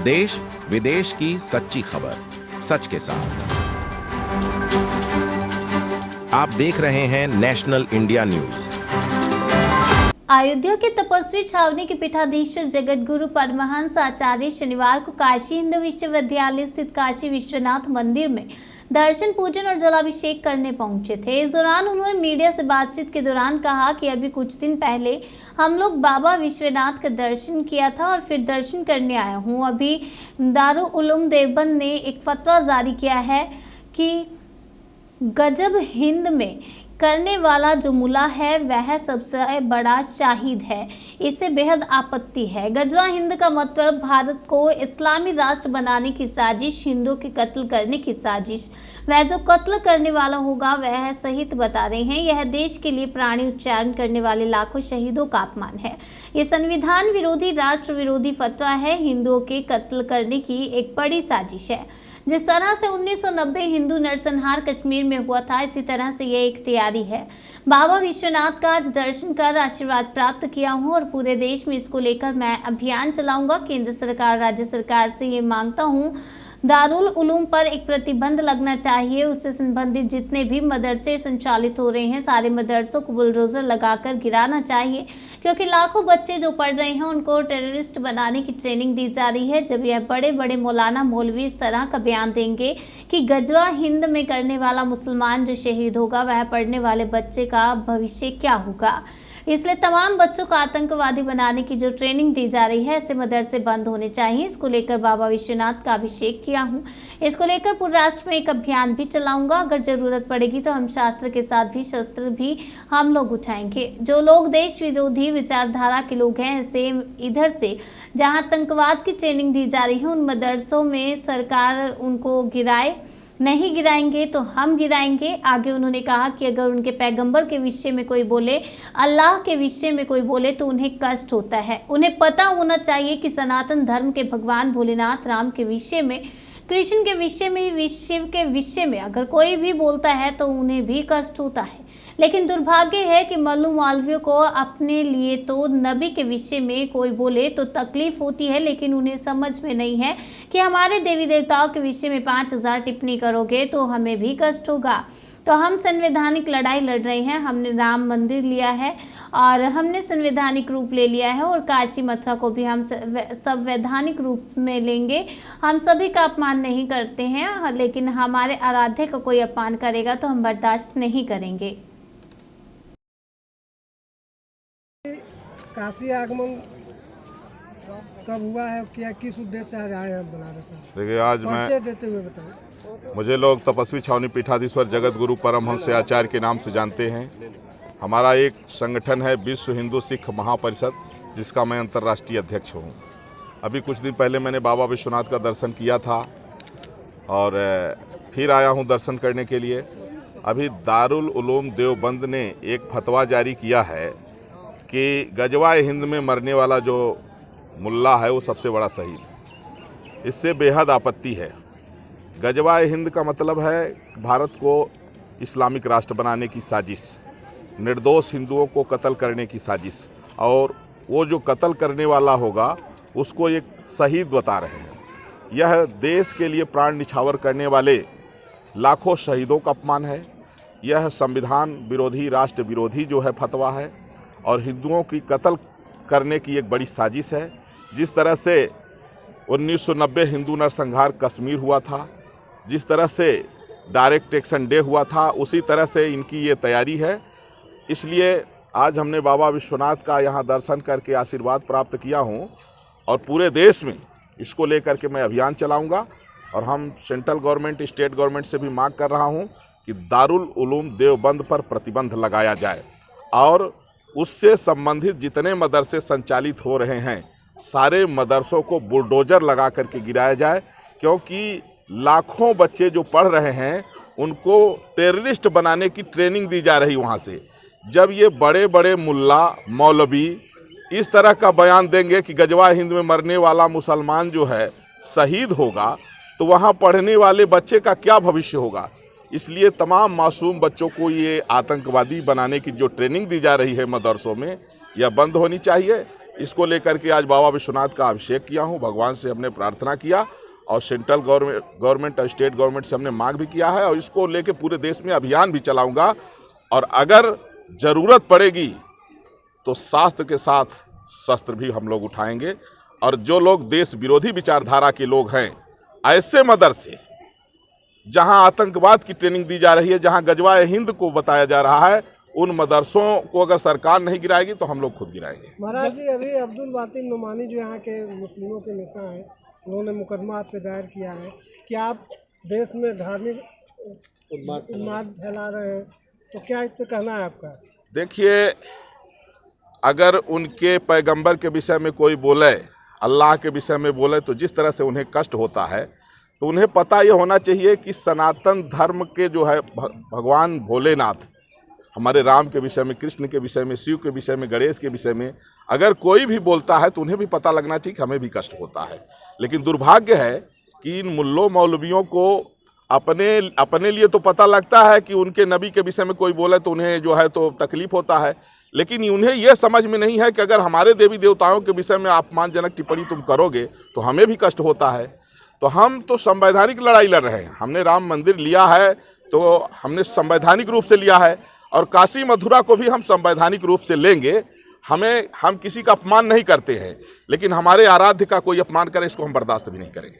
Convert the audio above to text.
देश विदेश की सच्ची खबर सच के साथ। आप देख रहे हैं नेशनल इंडिया न्यूज। अयोध्या के तपस्वी छावनी के पीठाधीश्वर जगत गुरु परमहंस आचार्य शनिवार को काशी हिंदू विश्वविद्यालय स्थित काशी विश्वनाथ मंदिर में दर्शन पूजन और जलाभिषेक करने पहुंचे थे। इस दौरान उन्होंने मीडिया से बातचीत के दौरान कहा कि अभी कुछ दिन पहले हम लोग बाबा विश्वनाथ का दर्शन किया था और फिर दर्शन करने आया हूं। अभी दारुल उलूम देवबंद ने एक फतवा जारी किया है कि गजब हिंद में करने वाला जो मुल्ला है वह सबसे बड़ा शाहिद है, इससे बेहद आपत्ति है। गजवा हिंद का मतलब भारत को इस्लामी राष्ट्र बनाने की साजिश, हिंदुओं के कत्ल करने की साजिश। वह जो कत्ल करने वाला होगा वह शहीद बता रहे हैं। यह देश के लिए प्राणी उच्चारण करने वाले लाखों शहीदों का अपमान है। ये संविधान विरोधी, राष्ट्र विरोधी फतवा है। हिंदुओं के कत्ल करने की एक बड़ी साजिश है। जिस तरह से 1990 हिंदू नरसंहार कश्मीर में हुआ था, इसी तरह से यह एक तैयारी है। बाबा विश्वनाथ का आज दर्शन कर आशीर्वाद प्राप्त किया हूं और पूरे देश में इसको लेकर मैं अभियान चलाऊंगा। केंद्र सरकार, राज्य सरकार से ये मांगता हूं, दारुल उलूम पर एक प्रतिबंध लगना चाहिए। उससे संबंधित जितने भी मदरसे संचालित हो रहे हैं, सारे मदरसों को बुलडोजर लगाकर गिराना चाहिए, क्योंकि लाखों बच्चे जो पढ़ रहे हैं उनको टेररिस्ट बनाने की ट्रेनिंग दी जा रही है। जब यह बड़े बड़े मौलाना मौलवी इस तरह का बयान देंगे कि गजवा हिंद में करने वाला मुसलमान जो शहीद होगा वह पढ़ने वाले बच्चे का भविष्य क्या होगा। इसलिए तमाम बच्चों को आतंकवादी बनाने की जो ट्रेनिंग दी जा रही है, ऐसे मदरसे बंद होने चाहिए। इसको लेकर बाबा विश्वनाथ का अभिषेक किया हूं। इसको लेकर पूरे राष्ट्र में एक अभियान भी चलाऊंगा। अगर जरूरत पड़ेगी तो हम शास्त्र के साथ भी शस्त्र भी हम लोग उठाएंगे। जो लोग देश विरोधी विचारधारा के लोग हैं, ऐसे इधर से जहां आतंकवाद की ट्रेनिंग दी जा रही है, उन मदरसों में सरकार उनको गिराए, नहीं गिराएंगे तो हम गिराएंगे। आगे उन्होंने कहा कि अगर उनके पैगंबर के विषय में कोई बोले, अल्लाह के विषय में कोई बोले तो उन्हें कष्ट होता है। उन्हें पता होना चाहिए कि सनातन धर्म के भगवान भोलेनाथ राम के विषय में, कृष्ण के विषय में, शिव के विषय में अगर कोई भी बोलता है तो उन्हें भी कष्ट होता है। लेकिन दुर्भाग्य है कि मल्लू मौलवियों को अपने लिए तो नबी के विषय में कोई बोले तो तकलीफ होती है, लेकिन उन्हें समझ में नहीं है कि हमारे देवी देवताओं के विषय में 5000 टिप्पणी करोगे तो हमें भी कष्ट होगा। तो हम संवैधानिक लड़ाई लड़ रहे हैं। हमने राम मंदिर लिया है और हमने संवैधानिक रूप ले लिया है और काशी मथुरा को भी हम संवैधानिक रूप में लेंगे। हम सभी का अपमान नहीं करते हैं, लेकिन हमारे आराध्य का कोई अपमान करेगा तो हम बर्दाश्त नहीं करेंगे। काशी आगमन कब हुआ है, क्या किस उद्देश्य से आज आए हैं बनारस? देखिए, आज मैं देते हुए बताएं। मुझे लोग तपस्वी छावनी पीठाधीश्वर जगत गुरु परमहंस आचार्य के नाम से जानते हैं। हमारा एक संगठन है विश्व हिंदू सिख महापरिषद, जिसका मैं अंतर्राष्ट्रीय अध्यक्ष हूँ। अभी कुछ दिन पहले मैंने बाबा विश्वनाथ का दर्शन किया था और फिर आया हूँ दर्शन करने के लिए। अभी दारुल उलूम देवबंद ने एक फतवा जारी किया है कि गजवाए हिंद में मरने वाला जो मुल्ला है वो सबसे बड़ा शहीद। इससे बेहद आपत्ति है। गजवाए हिंद का मतलब है भारत को इस्लामिक राष्ट्र बनाने की साजिश, निर्दोष हिंदुओं को कत्ल करने की साजिश, और वो जो कत्ल करने वाला होगा उसको एक शहीद बता रहे हैं। यह देश के लिए प्राण निछावर करने वाले लाखों शहीदों का अपमान है। यह संविधान विरोधी, राष्ट्र विरोधी जो है फतवा है और हिंदुओं की कत्ल करने की एक बड़ी साजिश है। जिस तरह से 1990 हिंदू नरसंहार कश्मीर हुआ था, जिस तरह से डायरेक्ट एक्शन डे हुआ था, उसी तरह से इनकी ये तैयारी है। इसलिए आज हमने बाबा विश्वनाथ का यहाँ दर्शन करके आशीर्वाद प्राप्त किया हूँ और पूरे देश में इसको लेकर के मैं अभियान चलाऊँगा। और हम सेंट्रल गवर्नमेंट, स्टेट गवर्नमेंट से भी मांग कर रहा हूँ कि दारुल उलूम देवबंद पर प्रतिबंध लगाया जाए और उससे संबंधित जितने मदरसे संचालित हो रहे हैं, सारे मदरसों को बुलडोजर लगा करके गिराया जाए, क्योंकि लाखों बच्चे जो पढ़ रहे हैं उनको टेररिस्ट बनाने की ट्रेनिंग दी जा रही वहाँ से। जब ये बड़े बड़े मुल्ला मौलवी इस तरह का बयान देंगे कि गजवा हिंद में मरने वाला मुसलमान जो है शहीद होगा, तो वहाँ पढ़ने वाले बच्चे का क्या भविष्य होगा। इसलिए तमाम मासूम बच्चों को ये आतंकवादी बनाने की जो ट्रेनिंग दी जा रही है मदरसों में, यह बंद होनी चाहिए। इसको लेकर के आज बाबा विश्वनाथ का अभिषेक किया हूँ। भगवान से हमने प्रार्थना किया और सेंट्रल गवर्नमेंट और स्टेट गवर्नमेंट से हमने मांग भी किया है और इसको लेके पूरे देश में अभियान भी चलाऊंगा। और अगर जरूरत पड़ेगी तो शास्त्र के साथ शस्त्र भी हम लोग उठाएंगे। और जो लोग देश विरोधी विचारधारा के लोग हैं, ऐसे मदरसे जहां आतंकवाद की ट्रेनिंग दी जा रही है, जहां गजवाए हिंद को बताया जा रहा है, उन मदरसों को अगर सरकार नहीं गिराएगी तो हम लोग खुद गिराएंगे। महाराज जी, अभी अब्दुल बातिन नुमानी जो यहाँ के मुस्लिमों के नेता हैं, उन्होंने मुकदमा आप पे दायर किया है कि आप देश में धार्मिक उन्माद फैला रहे हैं, तो क्या इस पे कहना है आपका? देखिए, अगर उनके पैगंबर के विषय में कोई बोले, अल्लाह के विषय में बोले, तो जिस तरह से उन्हें कष्ट होता है, तो उन्हें पता ये होना चाहिए कि सनातन धर्म के जो है भगवान भोलेनाथ, हमारे राम के विषय में, कृष्ण के विषय में, शिव के विषय में, गणेश के विषय में अगर कोई भी बोलता है तो उन्हें भी पता लगना चाहिए कि हमें भी कष्ट होता है। लेकिन दुर्भाग्य है कि इन मुल्लों मौलवियों को अपने लिए तो पता लगता है कि उनके नबी के विषय में कोई बोले तो उन्हें जो है तो तकलीफ होता है, लेकिन उन्हें यह समझ में नहीं है कि अगर हमारे देवी देवताओं के विषय में अपमानजनक टिप्पणी तुम करोगे तो हमें भी कष्ट होता है। तो हम तो संवैधानिक लड़ाई लड़ रहे हैं। हमने राम मंदिर लिया है तो हमने संवैधानिक रूप से लिया है और काशी मथुरा को भी हम संवैधानिक रूप से लेंगे। हम किसी का अपमान नहीं करते हैं, लेकिन हमारे आराध्य का कोई अपमान करे इसको हम बर्दाश्त भी नहीं करेंगे।